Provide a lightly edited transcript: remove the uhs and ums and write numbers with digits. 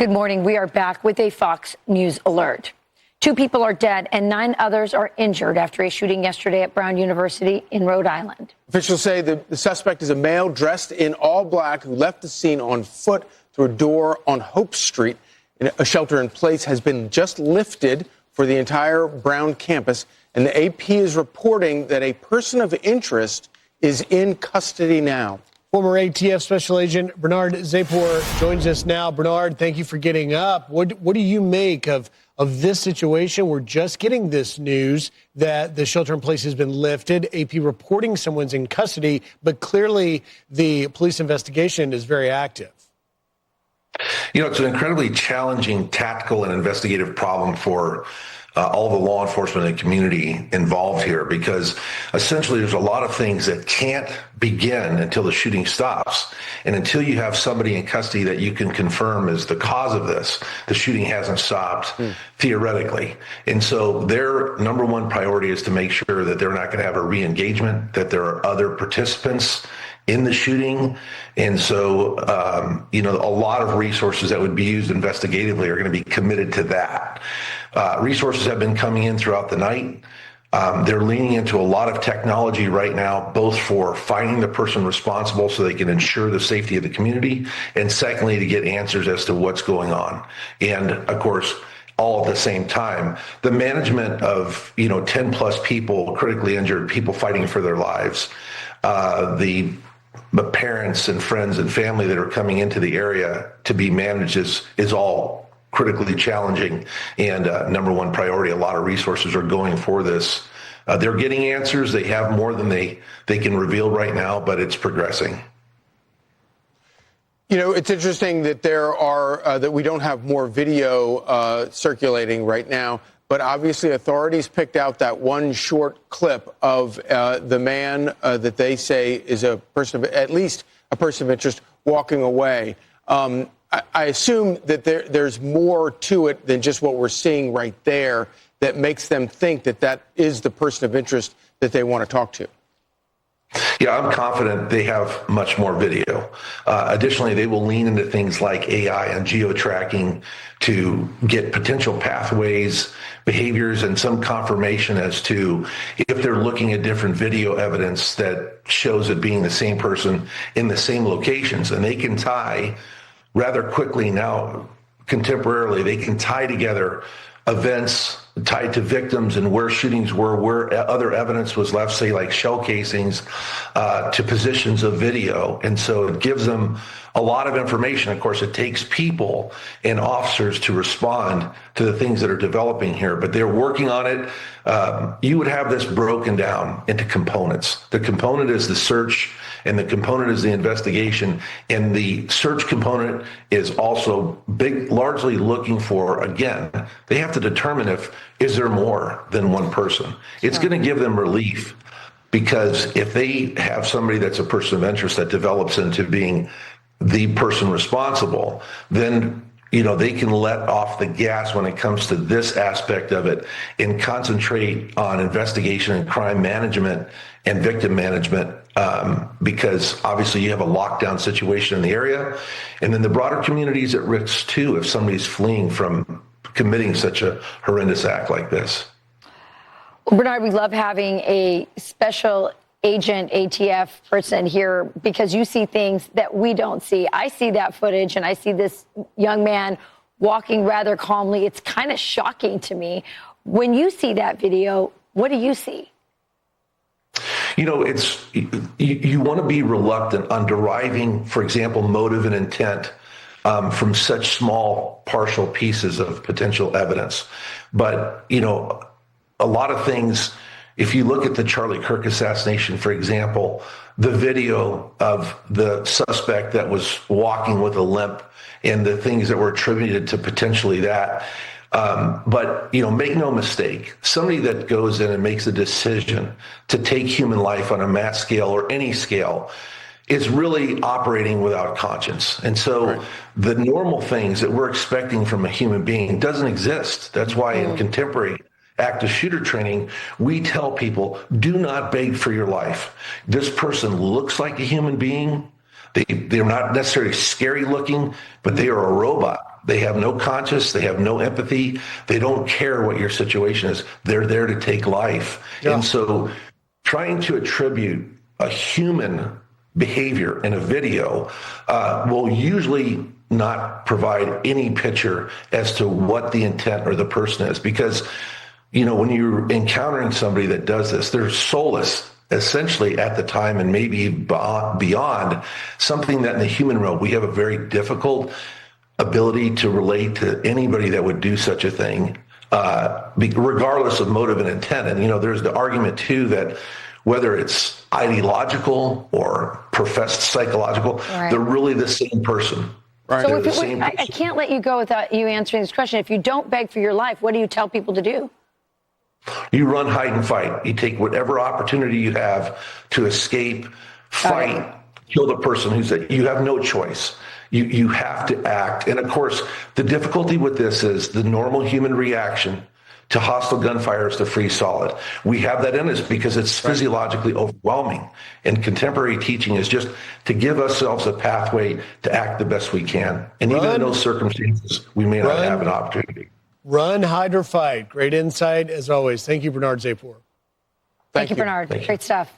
Good morning. We are back with a Fox News alert. 2 people are dead and 9 others are injured after a shooting yesterday at Brown University in Rhode Island. Officials say the suspect is a male dressed in all black who left the scene on foot through a door on Hope Street. A shelter in place has been just lifted for the entire Brown campus, and the AP is reporting that a person of interest is in custody now. Former ATF Special Agent Bernard Zapor joins us now. Bernard, thank you for getting up. What do you make of this situation? We're just getting this news that the shelter in place has been lifted. AP reporting someone's in custody, but clearly the police investigation is very active. You know, it's an incredibly challenging tactical and investigative problem for all the law enforcement and community involved here, because essentially there's a lot of things that can't begin until the shooting stops. And until you have somebody in custody that you can confirm is the cause of this, the shooting hasn't stopped theoretically. And so their number one priority is to make sure that they're not going to have a re-engagement, that there are other participants in the shooting. And so, a lot of resources that would be used investigatively are going to be committed to that. Resources have been coming in throughout the night. They're leaning into a lot of technology right now, both for finding the person responsible so they can ensure the safety of the community, and secondly, to get answers as to what's going on. And of course, all at the same time, the management of, 10 plus people, critically injured, people fighting for their lives, the parents and friends and family that are coming into the area to be managed is all critically challenging and number one priority. A lot of resources are going for this. They're getting answers. They have more than they can reveal right now, but it's progressing. It's interesting that that we don't have more video circulating right now, but obviously authorities picked out that one short clip of the man that they say is at least a person of interest walking away. I assume that there's more to it than just what we're seeing right there that makes them think that is the person of interest that they want to talk to. Yeah, I'm confident they have much more video. Additionally, they will lean into things like AI and geo-tracking to get potential pathways, behaviors, and some confirmation as to if they're looking at different video evidence that shows it being the same person in the same locations. And they can tie rather quickly now, contemporarily, they can tie together events tied to victims and where shootings were, where other evidence was left, say like shell casings, to positions of video. And so it gives them a lot of information. Of course, it takes people and officers to respond to the things that are developing here, but they're working on it. You would have this broken down into components. The component is the search, and the component is the investigation. And the search component is also largely looking for, again, they have to determine is there more than one person? It's going to give them relief, because if they have somebody that's a person of interest that develops into being the person responsible, then they can let off the gas when it comes to this aspect of it and concentrate on investigation and crime management and victim management, because obviously you have a lockdown situation in the area, and then the broader community is at risk too if somebody's fleeing from committing such a horrendous act like this. Well, Bernard, we love having a special agent ATF person here, because you see things that we don't see. I see that footage and I see this young man walking rather calmly. It's kind of shocking to me. When you see that video, what do you see? You want to be reluctant on deriving, for example, motive and intent from such small partial pieces of potential evidence. But, a lot of things, if you look at the Charlie Kirk assassination, for example, the video of the suspect that was walking with a limp and the things that were attributed to potentially that. But make no mistake, somebody that goes in and makes a decision to take human life on a mass scale or any scale is really operating without conscience. And so the normal things that we're expecting from a human being doesn't exist. That's why in contemporary active shooter training, we tell people, do not beg for your life. This person looks like a human being. They're not necessarily scary looking, but they are a robot. They have no conscience. They have no empathy. They don't care what your situation is. They're there to take life. Yeah. And so trying to attribute a human behavior in a video will usually not provide any picture as to what the intent or the person is. Because, when you're encountering somebody that does this, they're soulless essentially at the time, and maybe beyond, something that in the human realm, we have a very difficult ability to relate to anybody that would do such a thing, regardless of motive and intent. And, there's the argument too that whether it's ideological or professed psychological, right, they're really the same person. Right. So I can't let you go without you answering this question. If you don't beg for your life, what do you tell people to do? You run, hide, and fight. You take whatever opportunity you have to escape, fight, kill the person who's there. You have no choice. You have to act. And of course, the difficulty with this is the normal human reaction to hostile gunfire is to freeze solid. We have that in us because it's physiologically overwhelming. And contemporary teaching is just to give ourselves a pathway to act the best we can. And even in those circumstances, we may not have an opportunity. Run, hide, or fight. Great insight as always. Thank you, Bernard Zapor. Thank you, Bernard. Great stuff.